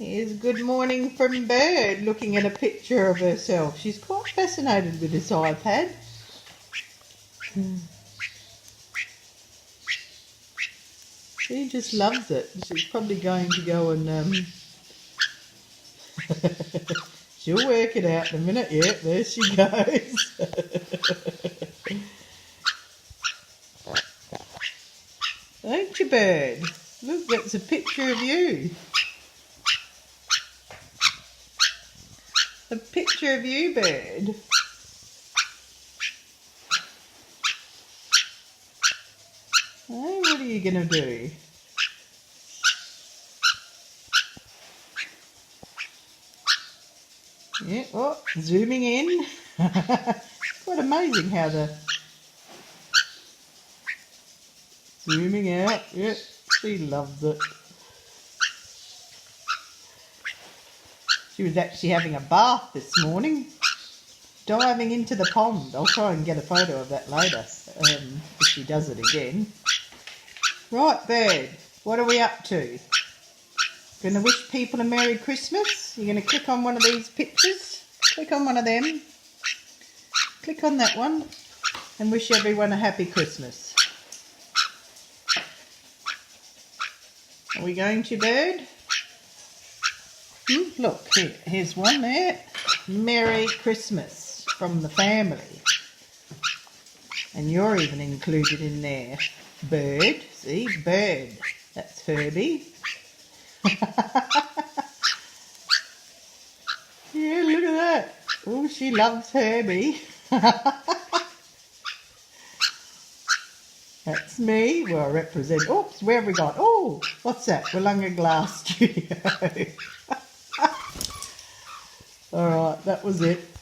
Here's good morning from Bird looking at a picture of herself. She's quite fascinated with this iPad. She just loves it. She's probably going to go and she'll work it out in a minute. Yeah, there she goes. Don't you, Bird? Look, that's a picture of you. A picture of you, Bird. Hey, what are you going to do? Yeah, oh, zooming in. Quite amazing how the... Zooming out. Yeah, she loves it. She was actually having a bath this morning, diving into the pond. I'll try and get a photo of that later, if she does it again. Right, Bird, what are we up to? Going to wish people a Merry Christmas? You're going to click on one of these pictures. Click on one of them. Click on that one and wish everyone a Happy Christmas. Are we going to, Bird? Look, here's one there. Merry Christmas from the family. And you're even included in there. Bird. See, Bird. That's Herbie. Yeah, look at that. Oh, she loves Herbie. That's me. Well, I represent... Oops, where have we gone? Oh, what's that? Willunga Glass Studio. All right, that was it.